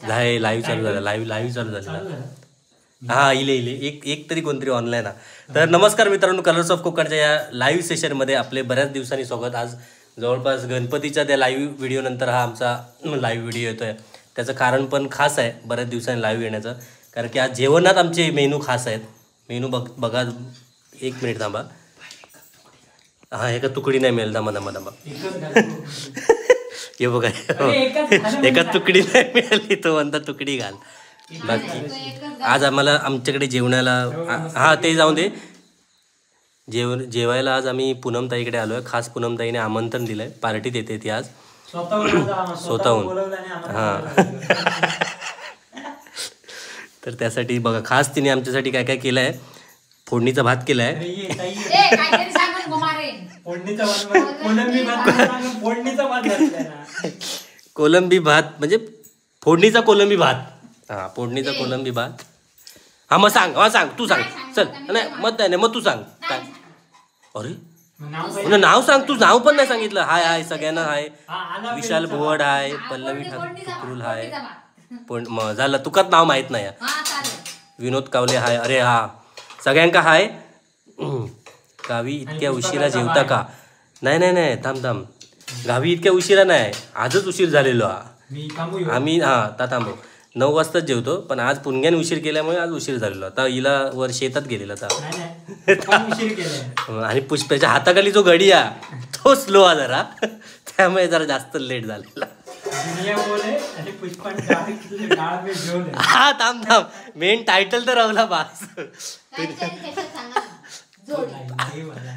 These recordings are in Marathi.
लाईव्ह चालू झाला. लाईव्ह चालू झालेला. हा इले एक तरी कोणतरी ऑनलाईन हा. तर नमस्कार मित्रांनो, कलर्स ऑफ कोकणच्या या लाईव्ह सेशनमध्ये आपले बऱ्याच दिवसांनी स्वागत. आज जवळपास गणपतीच्या त्या लाईव्ह व्हिडिओ नंतर हा आमचा लाईव्ह व्हिडिओ येतोय. त्याचं कारण पण खास आहे बऱ्याच दिवसांनी लाईव्ह येण्याचं, कारण की आज जेवणात आमचे मेनू खास आहेत. मेनू बघा, एक मिनिट थांबा. हा एका तुकडी नाही मिळेल, दमा हे बघा, एका तुकडी नाही मिळाली तो म्हणता तुकडी घाल. बाकी आज आम्हाला आमच्याकडे जेवणाला हा ते जाऊ दे, जेवायला आज आम्ही पूनमताईकडे आलोय. खास पूनमताईने आमंत्रण दिलंय, पार्टीत येते ती आज स्वतःहून. हा तर त्यासाठी बघा खास तिने आमच्यासाठी काय काय केलंय. फोडणीचा भात केलाय, कोलंबी भात म्हणजे फोडणीचा कोलंबी भात. हा फोडणीचा कोलंबी भात. हा मग सांग, तू सांग चल. नाही मत नाही, मग तू सांग काय. अरे नाव सांग, तू नाव पण नाही सांगितलं. हाय सगळ्यांना हाय. विशाल भोवड हाय, पल्लवी ठाकूर हाय. पण झालं तुकाच नाव माहित नाही. विनोद कावले हाय. अरे हा सगळ्यांका हाय. गावी इतक्या उशिरा जेवता का? नाही थांब. गावी इतक्या उशिरा नाही, आजच उशीर झालेलो आम्ही. हा थांबू 9 वाजताच जेवतो, पण आज पुणग्याने उशीर केल्यामुळे आज उशीर झालेलो. आता हिला वर शेतात गेलेला आणि पुष्पाच्या हाताखाली जो गडी आहे तो स्लो आहे जरा, त्यामुळे जरा जास्त लेट झालेला. हा थांब मेन टायटल तर राहला बास.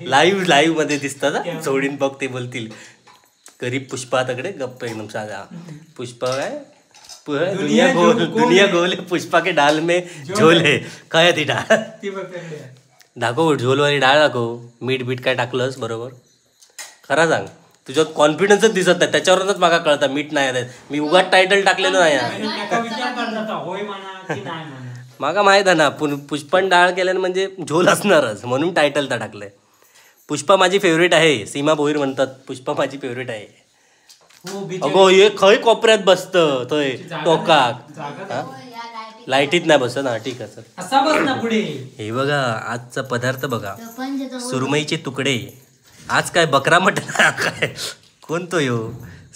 लाईव्ह मध्ये दिसतात जोडीन बघ ते बोलतील. गरीब पुष्पा तकडे गप्प एकदम साधा. पुष्पा काय दुनिया गोल पुष्पा के डाल में झोल है. काय ती डाळ दाखव, झोलवाली डाळ दाखव. मीठ काय टाकलंस बरोबर खरा सांग. तुझ्यात कॉन्फिडन्सच दिसत नाही, त्याच्यावरूनच मागा कळता मीठ नाही. मी उगाच टायटल टाकलेलं नाही. मागा माहित आहे ना, पुष्पन डाळ केल्यानं म्हणजे झोल असणारच, म्हणून टायटल तर टाकलंय. पुष्पा माझी फेवरेट आहे. सीमा भोईर म्हणतात पुष्पा माझी फेवरेट आहे. अगो हे खय कोपऱ्यात बसत थंय टोकाक. लाईटीत नाही बसत. हा ठीक आहे सर. हे बघा आजचा पदार्थ बघा, सुरमईचे तुकडे. आज काय बकरा मटन काय कोण तो यो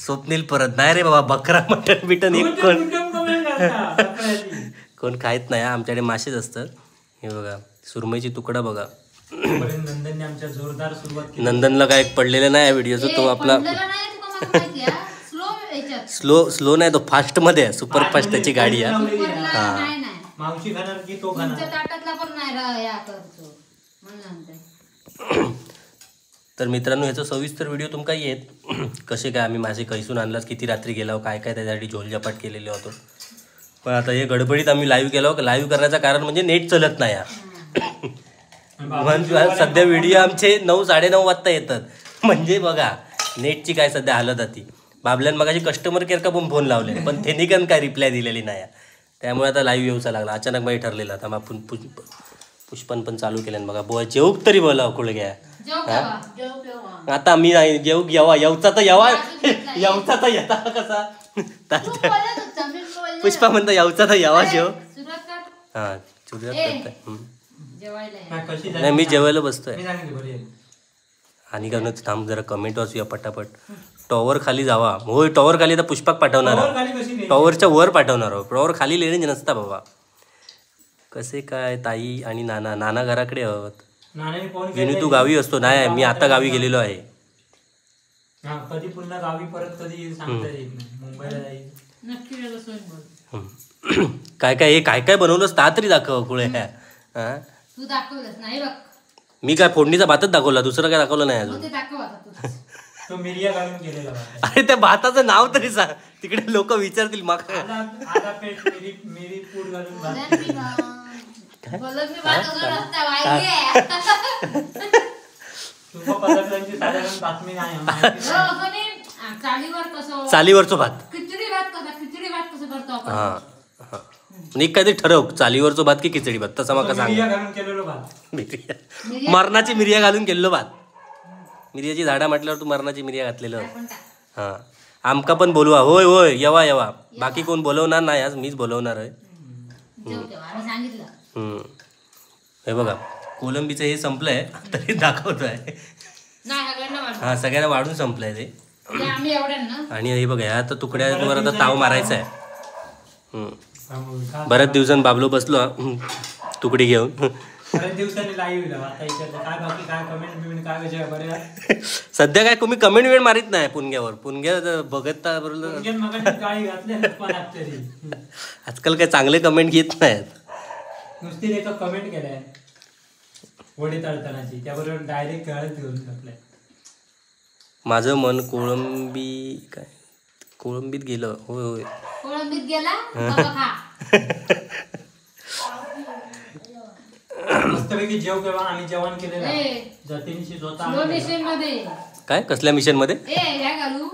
स्वप्नील परत नाही रे बाबा. बकरा मटन बिटन एक कोण खायत नाही. आमच्याकडे मासेच असतात. हे बघा सुरमईची तुकडा बघा. नंदनला काय पडलेलं नाही व्हिडिओचं. तो आपला स्लो नाही, तो फास्ट मध्ये आहे. सुपर फास्ट त्याची गाडी आहे. हा तर मित्रांनो ह्याचा सविस्तर व्हिडिओ तुमका येत कसे काय आम्ही मासे कैसून आणलास, किती रात्री गेलो, काय त्याच्यासाठी झोलझपाट केलेले होतो. पण आता हे गडबडीत आम्ही लाईव्ह केलो. लाईव्ह करण्याचं कारण म्हणजे नेट चलत नाही. सध्या व्हिडिओ आमचे 9-9:30 वाजता येतात. म्हणजे बघा नेटची काय सध्या हालत होती. बाबल्यान मगाशी कस्टमर केअर का पण फोन लावले, पण त्यांनी पण काय रिप्लाय दिलेली नाही. त्यामुळे आता लाईव्ह येऊचा लागला. अचानक बाई ठरलेला. आता मग पुष्पन पण चालू केल्यान बघा. बोला जेवूक तरी बोला खुळ घ्या. आता मी नाही जेवूक येवचा तर येता कसा. पुष्पा म्हणता येवचा तर यावा जेव. हा सुरुवात करताय. नाही मी जेवायला बसतोय. आणि का थांब जरा कमेंट वाचूया पटापट. टॉवर खाली जावा. होय टॉवर खाली आता पुष्पाक पाठवणार. टॉवरच्या वर पाठवणार. टॉवर खाली लेणे नसता बाबा. कसे काय ताई आणि नाना घराकडे आहोत. विनू तू गावी असतो? नाही मी आता गावी गेलेलो आहे. कधी पुन्हा गावी परत कधी सांगता येत नाही. मुंबईला जाईल काय बनवलंस ता तरी दाखव खुळे. तू दाखवलंस नाही बघ. मी काय फोडणीचा भातच दाखवला, दुसरं काय दाखवलं नाही अजून. तो मिरिया घालून केलेला. अरे त्या भाताचं नाव तरी सांग, तिकडे लोक विचारतील मग. चालीवरचो भात. हा काहीतरी ठरव, चालीवरचो भात की खिचडी भात तसा मका सांग. मरणाची मिरिया घालून केलेलो भात. मिरियाची झाडा म्हटल्यावर तू मरणाची मिरिया घातलेलं. हा आमका पण बोलवा. होय होय येवा येवा. बाकी कोण बोलवणार नाही, आज मीच बोलवणार आहे. जेव तेव्हा आम्ही सांगितलं. हे बघा कोलंबीचं हे संपलंय तरी दाखवतोय. नाही सगळ्यांना वाटलं. हा सगळ्यांना वाढून संपलंय ते. ते आम्ही एवढ्यांना. आणि हे बघा ह्या आता तुकड्यावर आता ताव मारायचा आहे. बऱ्याच दिवसांनी बाबलो बसलो तुकडी घेऊन. बऱ्याच दिवसांनी लाईव्ह आता काय बाकी काय कमेंट बिमेंट काय विषय बरे. सध्या काय तुम्ही कमेंट वेळ मारित नाही पुणग्यावर. पुणग्या बघत आजकाल काय चांगले कमेंट येत नाहीत. नुसती एका कमेंट केलाय वडी तळतानाची, त्याबरोबर डायरेक्ट गळत घेऊन टाकलाय. माझं मन कोळंबी काय कोळंबीत गेलं. होय होय कोळंबीत गेला बाबा खा. मस्तपैकी जेव केव्हा आम्ही जेवण केलेलं ए, जतीनशी स्लो स्वतः मिशन मध्ये. काय कसल्या मिशन मध्ये. ए ह्या घालू.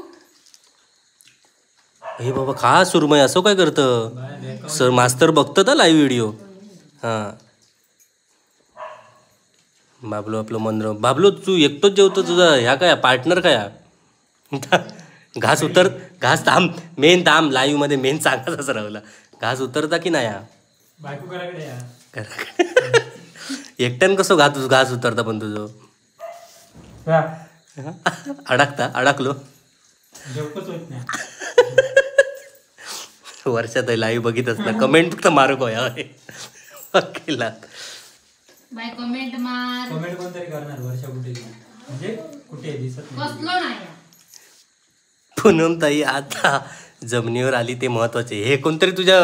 हे बाबा खा सुरमय असं काय करतं सर. मास्तर बघतं ना लाईव्ह व्हिडिओ. हां बाबलो आपलं मंद्र. बाबलो तू एकटोच जेवतो. तुझा ह्या काय पार्टनर काय घास उतर घास थांब मेन थांब लाईव्ह मध्ये मेन चांगलाच राहिला. घास उतरता की नाही बायको कराकडे या. एकट्यान कसं घास उतरता पण तुझं. अडकलो जेवकच होत नाही. वर्षात लाईव्ह बघितच ना. कमेंट फक्त मारू कोया केला बाय कमेंट मार. कमेंट कोणतरी करणार वर्षा कुठे म्हणजे कुठे दिसत नाही. बसलो नाही. पूनम ताई आता जमिनीवर आली ते महत्वाचे. हे कोणतरी तुझ्या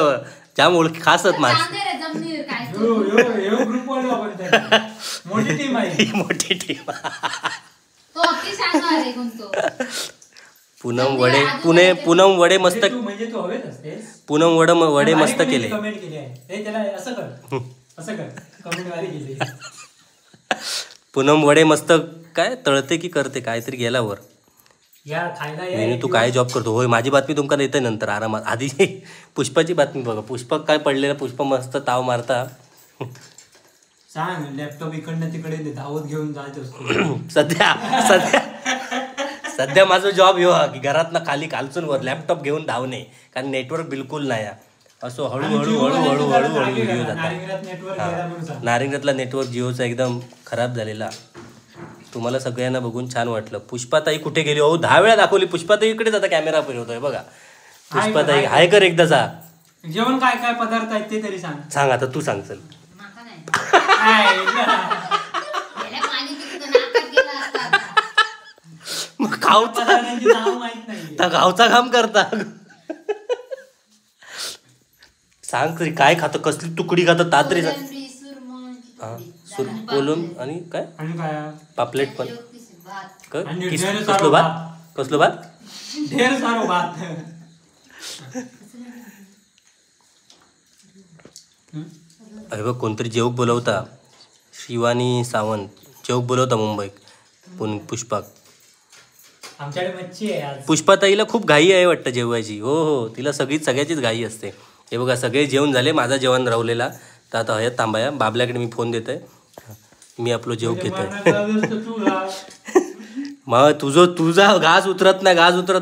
जाम ओळखी खास आहेत माझ. जमिनीवर काय ग्रुप मोठी टीम आहे. मोठी टीम. तो अख्खी सांगणार आहे कोणतो. पूनम वडे पूनम वडे मस्त. म्हणजे तू हवेच असतेस. पूनम वडे मस्त केले. कमेंट केली आहे त्याला असं कर असं कर. कमेंट वाली केली. पूनम वडे मस्त काय तळते की करते काहीतरी गेला वर. या खायला नाही तू काय जॉब करतो. होय माझी बातमी तुमका देते नंतर आरामात. आधी पुष्पाची बातमी बघा. पुष्पक काय पडलेलं. पुष्पा मस्त ताव मारता. सांग लॅपटॉप इकडनं तिकडे धावत घेऊन जायचं असतो. सध्या माझा जॉब ह्यो की घरात ना खाली खालचून वर लॅपटॉप घेऊन धावणे. कारण नेटवर्क बिलकुल नाही. असो हळूहळू हळूहळू हळूहळू व्हिडिओ जातात. नारिंगरातला नेटवर्क जिओचा एकदम खराब झालेला. तुम्हाला सगळ्यांना बघून छान वाटलं. पुष्पाताई कुठे गेली. हो 10 वेळा दाखवली. पुष्पाताई इकडेच आता कॅमेरा फिरवतोय बघा. पुष्पाताई हाय कर एकदाचा. जेवण काय काय पदार्थ आहेत ते तरी सांग. सांग आता तू सांग चल. माका नाही. गेल्या पाणी पिकतं नाकात गेला असता. मग खाऊचा पदार्थांची नाव माहित नाही. गावचा काम करता. सांग तरी काय खातं. कसली तुकडी खातं तातरी सांग. कोलंबी, सुरमई, कोलंब आणि काय आणि काय पापलेट पण. भात. आणि कसलो भात कसलो भात. ढेर सारो भात. अरे बघ कोणतरी जेवक बोलवता. शिवानी सावंत जेवक बोलवता मुंबईत. पुष्पाक आमच्याकडे मच्छी आहे आज. पुष्पाताईला खूप घाई आहे वाटतं जेवायची. हो हो तिला सगळीच घाई असते. हे बघा सगळे जेवण झाले. माझा जेवण राहलेला तर आता हयात थांबाया. बाबल्याकडे मी फोन देतोय. मी आपलं जेव घेतोय. मग तुझा घास उतरत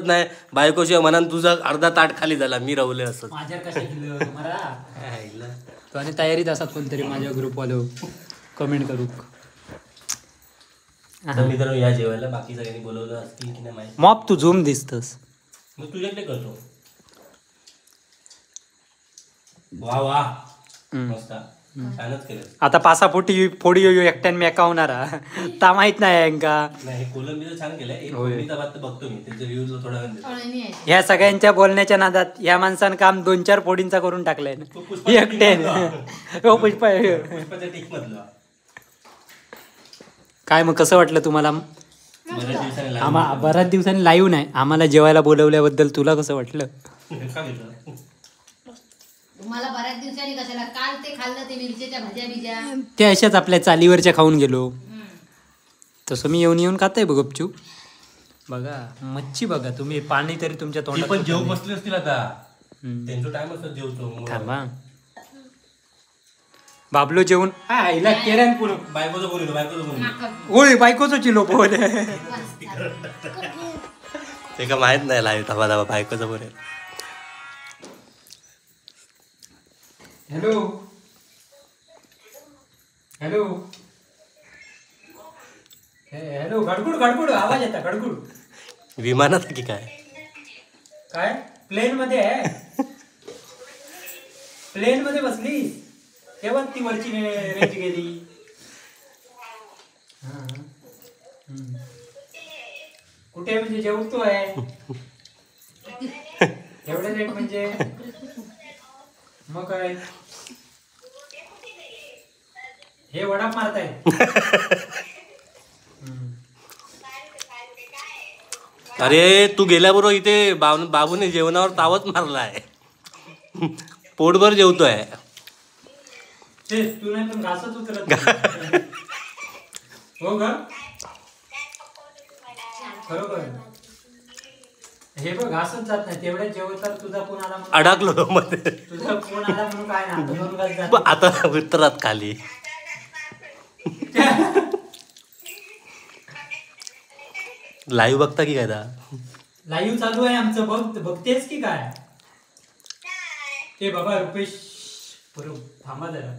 नाही. बायकोशिवाय मनान तुझा अर्धा ताट खाली झाला. मी राहुले असं माझ्यावर कशा किलो मला तो आणि तयारीत असतात कोणतरी माझ्या ग्रुपवाले कमेंट करू. मित्रांनो या जेवायला बाकी सगळ्यांनी बोलवलं असतील की नाही माहिती. मॉप तू झूम दिसतस. मग तुझ्याकडे करतो. वा वा मस्त छानच केलं. आता 5 फोडी एकट्यान मेकावणारा ता माहित नाही यांका. नाही कोलंबीचं छान केलंय. एक कोलंबीचा भात तर बघतो मी. त्याच्या रिव्ह्यूला थोडा वेळ देतो. फळणी आहे. ह्या सगळ्यांच्या बोलण्याच्या नादात या माणसानं काम 2-4 फोडींचा करून टाकलाय ना एकट्यान. हो पुष्पा पुष्पाच्या टीक मधलं. काय मग कसं वाटलं तुम्हाला. बऱ्याच दिवसांनी बऱ्याच दिवसांनी लाईव्ह नाही आम्हाला जेवायला बोलवल्याबद्दल तुला कसं वाटलं. तुम्हाला बऱ्याच दिवसांनी कशाला. काल ते खाल्लं ते मिरचीच्या भाज्या बिज्या. त्या अशाच आपल्या चालीवरच्या खाऊन गेलो. तसं मी येऊन खाताय बघ गपचूप. बघा मच्छी बघा तुम्ही. पाणी तरी तुमच्या तोंडात पण जेव बसले असतील आता. त्यांचा टाइम असतो जेवतो. थांबा बाबलो जेवून बायकोचं बोललो. होय बायकोच चिलो बोल. ते का माहित नाही लाईव्ह धाबा धाबा बायकोचं बरे. हॅलो हॅलो हॅलो गडगुड गडगुड आवाज येता गडगुड. विमानात की काय? काय प्लेन मध्ये आहे? प्लेन मध्ये बसली तेव्हा ती वरची रेंज गेली. हा. हम्म. कुठे म्हणजे जेवतोय एवढे रेट म्हणजे मग काय हे वडा मारताय. अरे तू गेल्याबरोबर इथे बाबूने जेवणावर तावच मारलाय. पोटभर जेवतोय. तू नाही पण घासच उतरत नाही. हो का खरोखर हे बघ घासच जात नाही तेवढ्या जेवतात. तुझा फोन आला म्हणून अडकलो मध्ये. तुझा फोन आला म्हणून काय ना दोन घास जात. आता उतरात खाली. लाईव्ह बघता की काय दा? लाईव्ह चालू आहे आमचं. बघतेस की काय? ते बाबा रुपेश बरोबर थांबा जरा.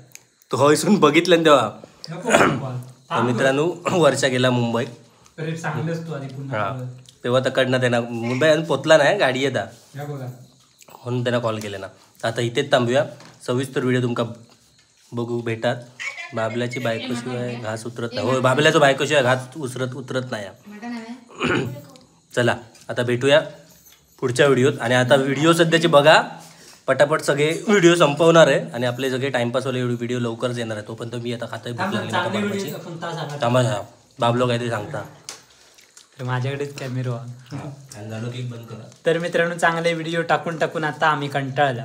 तू हयसून बघितलं ना तेव्हा. नको नको. तर मित्रांनो वर्षा गेला मुंबई. अरे सांगलंस तू आधी पुन्हा. हा तेव्हा तकडनं त्यांना मुंबई अजून पोचला नाही गाडी येता हे बघा म्हणून त्यांना कॉल केला ना. तर आता इथेच थांबूया. सविस्तर व्हिडिओ तुमका बघू भेटात. बाबल्याची बायकोशिवाय घास उतरत नाही. होय बाबल्याचं बायकोशिवाय घास उतरत नाही. मटण हवे? चला आता भेटूया पुढच्या व्हिडिओत. आणि आता व्हिडिओ सध्याचे बघा पटापट सगळे व्हिडिओ संपवणार आहे आणि आपले सगळे टाइमपासवाले व्हिडिओ लवकरच येणार आहे. तोपर्यंत मी आता खातोय भूक लागली चांगले मला व्हिडिओ बाबाची. आपण तास आला. थांबा बाबलो काहीतरी सांगता. तर माझ्याकडेच कॅमेरा. झालो की बंद करा. तर मित्रांनो चांगले व्हिडिओ टाकून टाकून आता आम्ही कंटाळलो.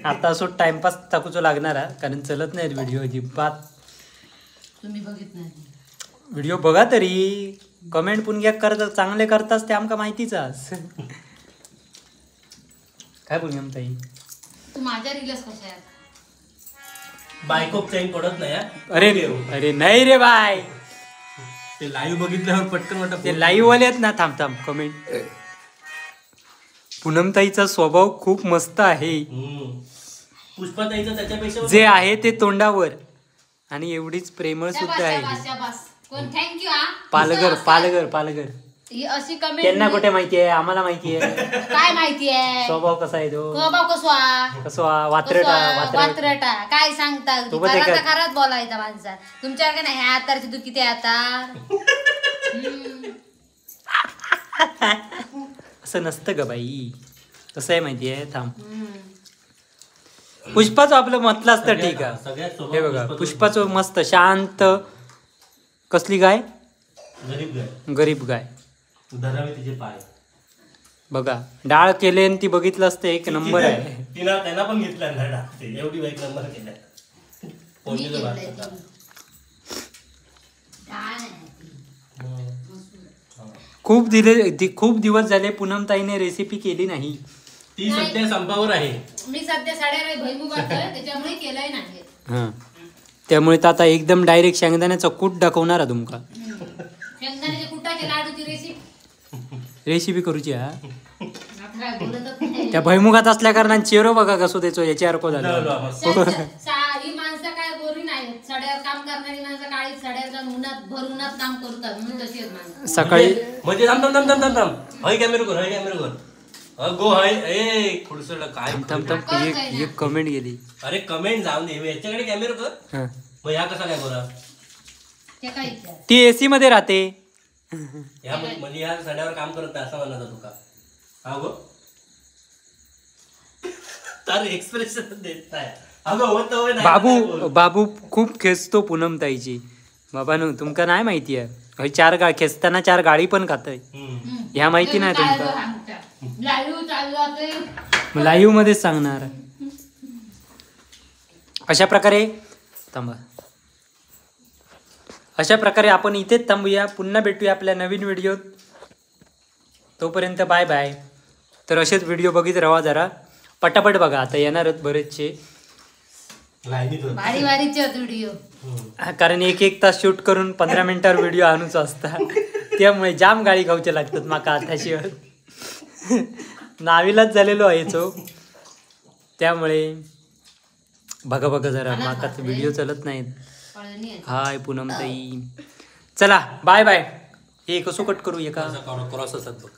आता असो टाइमपास टाकूचो लागणार आहे कारण चलत नाहीत व्हिडिओ अजिबात. तुम्ही बघित नाही. व्हिडिओ बघा तरी कमेंट पुणग्या करत चांगले करतास ते आमका माहितीचाच. काय बोलूया ताई? तू माझ्या रील्स कशा आहेत? बायको चैन पडत नाही हा. अरे अरे नाही रे बाय. ते लाईव्ह बघितल्यावर पटकन वाटत ते लाईव्ह वाले आहेत ना. थांब थांब कमेंट. पूनमताईचा स्वभाव खूप मस्त आहे. पुष्पाताईचं त्याच्यापेक्षा जे आहे ते तोंडावर आणि एवढीच प्रेमळ सुद्धा आहे. शाबास. कोण थँक्यू हा. पालघर पालघर पालघर. ही अशी कमेंट त्यांना कुठे माहिती आहे आम्हाला माहिती आहे. काय माहिती आहे? स्वभाव कसा आहे तो. स्वभाव कसवा कसं वात्रटा वात्रट. वात्रटा काय सांगता? तो पण खरात एका- खरात बोलायचा माणसात. तुमच्याकडे नाही ह्या आतारची तू किती आता असं नसतं ग बाई. कसं आहे माहितीये थांब. पुष्पाचं आपलं म्हटलं असतं ठीक आहे. सगळ्यात हे बघा पुष्पाचं मस्त शांत. कसली गाय? गरीब गाय. गरीब गाय. धरावे तिचे पाय. बघा डाळ केले ती बघितलं असतं एक नंबर आहे. तिला त्यांना पण घेतला ना डाळ. एवढी बाईक नंबर केलाय. मी फोडणीचं भात केलंय खाता. ती. डाळ नाही ती. मसूर. खूप दिवस झाले पूनमताईने रेसिपी केली नाही. ती सध्या संपावर आहे. मी सध्या साड्या भैमुख आणतोय त्याच्यामुळे केलंय नाही. हा त्यामुळे तर आता एकदम डायरेक्ट शेंगदाण्याचा कूट दाखवणार आहे तुमका. शेंगदाण्याच्या कुटाच्या लाडूची रेसिपी करूची हा. आता काय बोलतच नाही. त्या भैमुखात असल्या कारणाने चेहरा बघा कसो त्याचो याच्यावर को झालं. ही माणसं काय गोरी नाही. साड्यावर काम करणारी माणसं काळी साड्यावर जाऊन उन्हात भर उन्हात काम करतात म्हणून तशी आहेत माणसं. सकाळी म्हणजे थांब थांब थांब थांब थांब. हय कॅमेरा कर. हय कॅमेरा कर. गो हय ए खुडसडा काय. थांब थांब एक कमेंट गेली. अरे कमेंट जाऊन दे. याच्याकडे कॅमेरा कर. हा. मग ह्या कसा काय बोला. ते काय विचार. ती एसी मध्ये राहते. ह्या म्हणजे ह्या साड्यावर काम करत नाही असं म्हणत तुका. हा गो तर एक्सप्रेशन देत नाही. अगं होत होय नाही. बाबू बाबू खूप खेचतो पूनमताईची. बाबानो तुमका नाही माहिती आहे. चार गाळ खेचताना 4 गाळी पण खातय. ह्या माहिती नाही तुमका. लाईव्ह चालू जाते. लाईव्ह मध्येच सांगणार. अशा प्रकारे थांबा. अशा प्रकारे आपण इथेच थांबूया. पुन्हा भेटूया आपल्या नवीन व्हिडिओत. तोपर्यंत बाय बाय. तर असेच व्हिडिओ बघित राहा जरा. पटापट बघा आता येणारच बरेचसे. भारी भारीचे व्हिडिओ. कारण 1 तास शूट करून 15 मिनिटावर व्हिडिओ आणूच असता. त्यामुळे जाम गाळी खाऊचे लागतात माका आताशिवाय. नावीलाच झालेलो आहे चो. त्यामुळे बघा बघा जरा माका व्हिडिओ चालत नाहीत. पळणी आहे. हाय पूनमताई. चला बाय बाय. हे कसं कट करू एका क्रॉस असतात बघ.